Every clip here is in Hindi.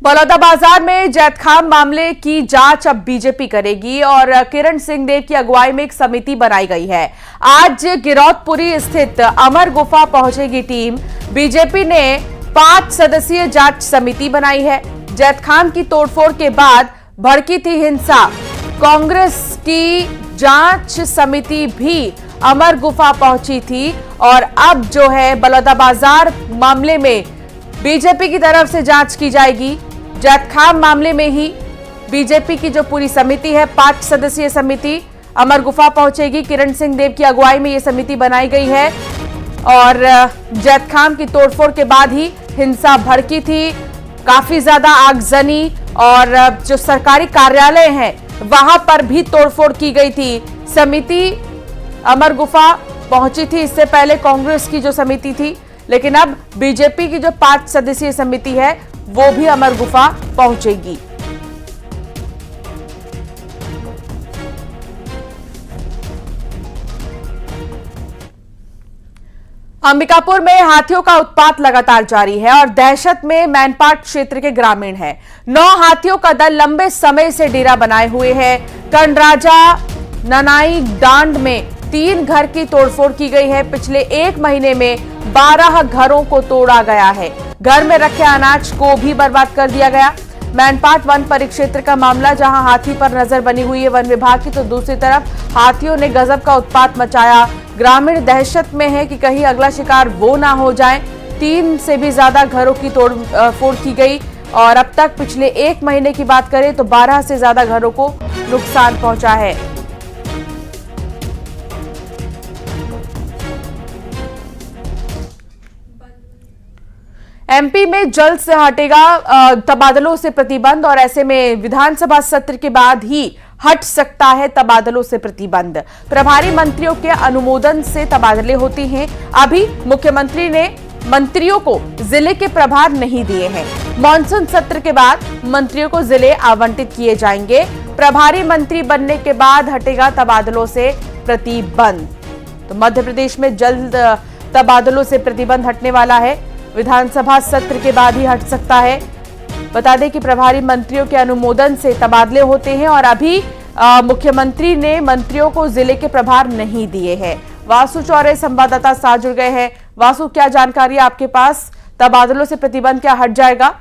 बलौदाबाजार में जैतखाम मामले की जांच अब बीजेपी करेगी और किरण सिंह देव की अगुवाई में एक समिति बनाई गई है। आज गिरौदपुरी स्थित अमर गुफा पहुंचेगी टीम। बीजेपी ने 5 सदस्यीय जांच समिति बनाई है। जैतखाम की तोड़फोड़ के बाद भड़की थी हिंसा। कांग्रेस की जांच समिति भी अमर गुफा पहुंची थी और अब जो है बलौदाबाजार मामले में बीजेपी की तरफ से जांच की जाएगी। जैतखाम मामले में ही बीजेपी की जो पूरी समिति है 5 सदस्यीय समिति अमर गुफा पहुंचेगी। किरण सिंह देव की अगुवाई में यह समिति बनाई गई है और जैतखाम की तोड़फोड़ के बाद ही हिंसा भड़की थी। काफी ज्यादा आगजनी और जो सरकारी कार्यालय हैं वहां पर भी तोड़फोड़ की गई थी। समिति अमर गुफा पहुंची थी। इससे पहले कांग्रेस की जो समिति थी, लेकिन अब बीजेपी की जो 5 सदस्यीय समिति है वो भी अमर गुफा पहुंचेगी। अंबिकापुर में हाथियों का उत्पात लगातार जारी है और दहशत में मैनपाट क्षेत्र के ग्रामीण हैं। 9 हाथियों का दल लंबे समय से डेरा बनाए हुए है। कंडराजा ननाई डांड में 3 घर की तोड़फोड़ की गई है। पिछले 1 महीने में 12 घरों को तोड़ा गया है। घर में रखे अनाज को भी बर्बाद कर दिया गया। मैनपाट वन परिक्षेत्र का मामला, जहां हाथी पर नजर बनी हुई है वन विभाग की, तो दूसरी तरफ हाथियों ने गजब का उत्पात मचाया। ग्रामीण दहशत में है कि कहीं अगला शिकार वो ना हो जाए। 3 से भी ज्यादा घरों की तोड़फोड़ की गई और अब तक पिछले 1 महीने की बात करें तो 12 से ज्यादा घरों को नुकसान पहुंचा है। एमपी में जल्द से हटेगा तबादलों से प्रतिबंध और ऐसे में विधानसभा सत्र के बाद ही हट सकता है तबादलों से प्रतिबंध। प्रभारी मंत्रियों के अनुमोदन से तबादले होते हैं। अभी मुख्यमंत्री ने मंत्रियों को जिले के प्रभार नहीं दिए हैं। मॉनसून सत्र के बाद मंत्रियों को जिले आवंटित किए जाएंगे। प्रभारी मंत्री बनने के बाद हटेगा तबादलों से प्रतिबंध। तो मध्य प्रदेश में जल्द तबादलों से प्रतिबंध हटने वाला है। विधानसभा सत्र के बाद ही हट सकता है। बता दें कि प्रभारी मंत्रियों के अनुमोदन से तबादले होते हैं और अभी मुख्यमंत्री ने मंत्रियों को जिले के प्रभार नहीं दिए हैं। वासु चौरे संवाददाता साथ जुड़ गए हैं। वासु, क्या जानकारी है आपके पास? तबादलों से प्रतिबंध क्या हट जाएगा?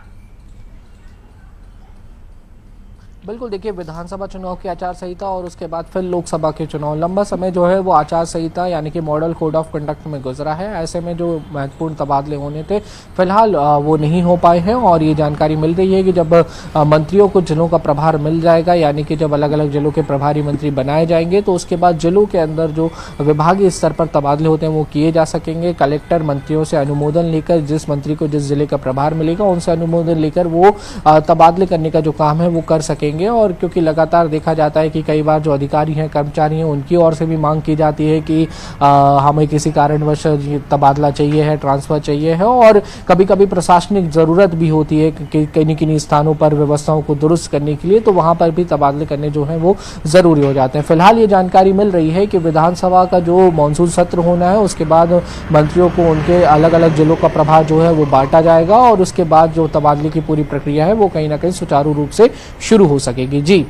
बिल्कुल, देखिए, विधानसभा चुनाव की आचार संहिता और उसके बाद फिर लोकसभा के चुनाव, लंबा समय जो है वो आचार संहिता यानी कि मॉडल कोड ऑफ कंडक्ट में गुजरा है। ऐसे में जो महत्वपूर्ण तबादले होने थे फिलहाल वो नहीं हो पाए हैं और ये जानकारी मिल रही है कि जब मंत्रियों को जिलों का प्रभार मिल जाएगा, यानी कि जब अलग अलग जिलों के प्रभारी मंत्री बनाए जाएंगे, तो उसके बाद जिलों के अंदर जो विभागीय स्तर पर तबादले होते हैं वो किए जा सकेंगे। कलेक्टर मंत्रियों से अनुमोदन लेकर, जिस मंत्री को जिस जिले का प्रभार मिलेगा उनसे अनुमोदन लेकर वो तबादले करने का जो काम है वो कर सकेंगे। और क्योंकि लगातार देखा जाता है कि कई बार जो अधिकारी हैं, कर्मचारी हैं, उनकी ओर से भी मांग की जाती है कि हमें किसी कारणवश तबादला चाहिए है, ट्रांसफर चाहिए है और कभी कभी प्रशासनिक जरूरत भी होती है कि किन्हीं स्थानों पर व्यवस्थाओं को दुरुस्त करने के लिए, तो वहां पर भी तबादले करने जो है वो जरूरी हो जाते हैं। फिलहाल ये जानकारी मिल रही है कि विधानसभा का जो मानसून सत्र होना है उसके बाद मंत्रियों को उनके अलग अलग जिलों का प्रभार जो है वो बांटा जाएगा और उसके बाद जो तबादले की पूरी प्रक्रिया है वो कहीं ना कहीं सुचारू रूप से शुरू हो सकेगी। जी,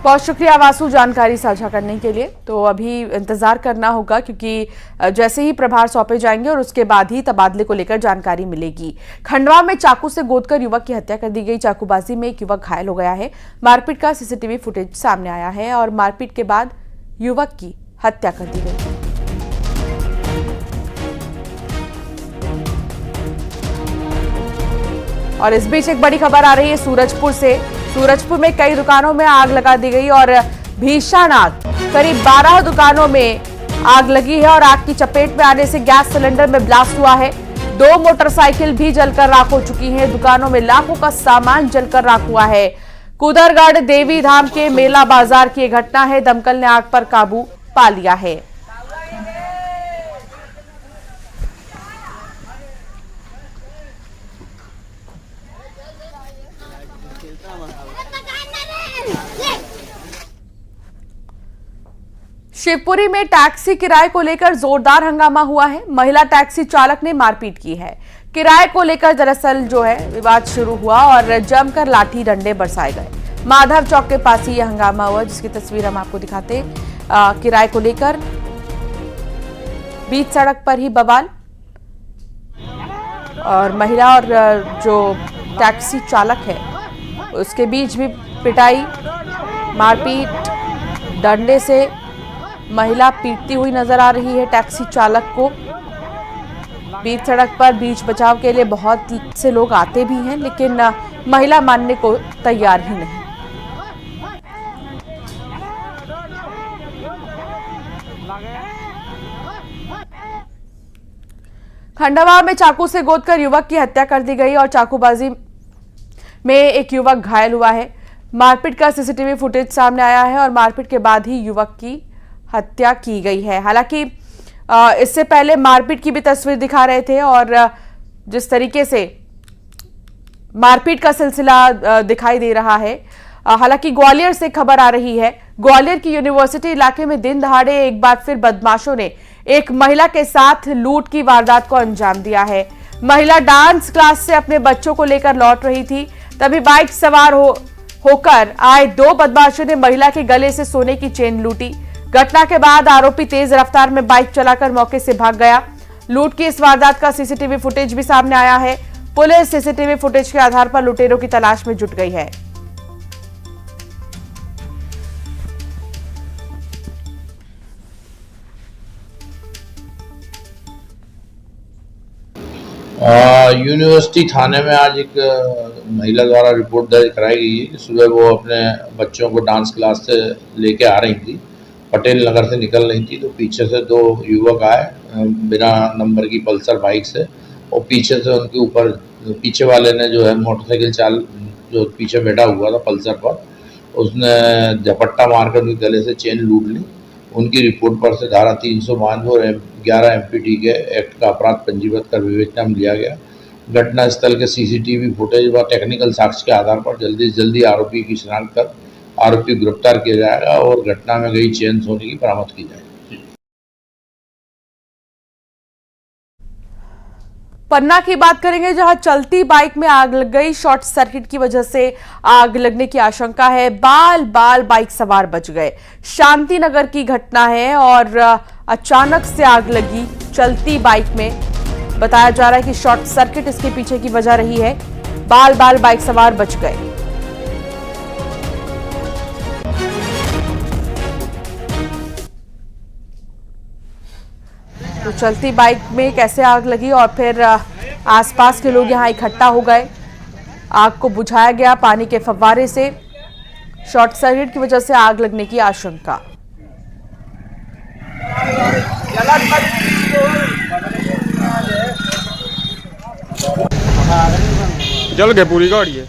बहुत शुक्रिया वासु जानकारी साझा करने के लिए। तो अभी इंतजार करना होगा क्योंकि जैसे ही प्रभार सौंपे जाएंगे और उसके बाद ही तबादले को लेकर जानकारी मिलेगी। खंडवा में चाकू से गोदकर युवक की हत्या कर दी गई। चाकूबाजी में एक युवक घायल हो गया है। मारपीट का सीसीटीवी फुटेज सामने आया है और मारपीट के बाद युवक की हत्या कर दी गई। और इस बीच एक बड़ी खबर आ रही है सूरजपुर से। सूरजपुर में कई दुकानों में आग लगा दी गई और भीषण आग, करीब 12 दुकानों में आग लगी है और आग की चपेट में आने से गैस सिलेंडर में ब्लास्ट हुआ है। 2 मोटरसाइकिल भी जलकर राख हो चुकी हैं। दुकानों में लाखों का सामान जलकर राख हुआ है। कुदरगढ़ देवी धाम के मेला बाजार की घटना है। दमकल ने आग पर काबू पा लिया है। शिवपुरी में टैक्सी किराए को लेकर जोरदार हंगामा हुआ है। महिला टैक्सी चालक ने मारपीट की है। किराए को लेकर दरअसल जो है विवाद शुरू हुआ और जमकर लाठी डंडे बरसाए गए। माधव चौक के पास ही यह हंगामा हुआ, जिसकी तस्वीर हम आपको दिखाते। किराए को लेकर बीच सड़क पर ही बवाल और महिला और जो टैक्सी चालक है उसके बीच भी पिटाई, मारपीट, डंडे से महिला पीटती हुई नजर आ रही है टैक्सी चालक को। बीच सड़क पर बीच बचाव के लिए बहुत से लोग आते भी हैं, लेकिन महिला मानने को तैयार ही नहीं। खंडवा में चाकू से गोदकर युवक की हत्या कर दी गई और चाकूबाजी में एक युवक घायल हुआ है। मारपीट का सीसीटीवी फुटेज सामने आया है और मारपीट के बाद ही युवक की हत्या की गई है। हालांकि इससे पहले मारपीट की भी तस्वीर दिखा रहे थे और जिस तरीके से मारपीट का सिलसिला दिखाई दे रहा है। हालांकि ग्वालियर से खबर आ रही है, ग्वालियर की यूनिवर्सिटी इलाके में दिन दहाड़े एक बार फिर बदमाशों ने एक महिला के साथ लूट की वारदात को अंजाम दिया है। महिला डांस क्लास से अपने बच्चों को लेकर लौट रही थी, तभी बाइक सवार होकर आए दो बदमाशों ने महिला के गले से सोने की चेन लूटी। घटना के बाद आरोपी तेज रफ्तार में बाइक चलाकर मौके से भाग गया। लूट की इस वारदात का सीसीटीवी फुटेज भी सामने आया है। पुलिस सीसीटीवी फुटेज के आधार पर लुटेरों की तलाश में जुट गई है। यूनिवर्सिटी थाने में आज एक महिला द्वारा रिपोर्ट दर्ज कराई गई है कि सुबह वो अपने बच्चों को डांस क्लास से लेके आ रही थी, पटेल नगर से निकल रही थी, तो पीछे से दो युवक आए बिना नंबर की पल्सर बाइक से और पीछे से उनके ऊपर पीछे वाले ने जो है मोटरसाइकिल जो पीछे बैठा हुआ था पल्सर पर, उसने झपट्टा मारकर उनके गले से चेन लूट ली। उनकी रिपोर्ट पर से धारा 392 और 11 MPT के एक्ट का अपराध पंजीबद्ध कर विवेचना में लिया गया। घटना स्थल के सीसीटीवी फुटेज व टेक्निकल साक्ष्य के आधार पर जल्दी से जल्दी आरोपी की शिनाख्त कर आरोपी गिरफ्तार किया जाएगा और घटना में गई चेन सोने की बरामद की जाएगी। पन्ना की बात करेंगे, जहां चलती बाइक में आग लग गई। शॉर्ट सर्किट की वजह से आग लगने की आशंका है। बाल बाइक सवार बच गए। शांति नगर की घटना है और अचानक से आग लगी चलती बाइक में। बताया जा रहा है कि शॉर्ट सर्किट इसके पीछे की वजह रही है। बाल बाइक सवार बच गए। तो चलती बाइक में कैसे आग लगी और फिर आसपास के लोग यहां इकट्ठा हो गए। आग को बुझाया गया पानी के फव्वारे से। शॉर्ट सर्किट की वजह से आग लगने की आशंका। जल गए पूरी गाड़ी है।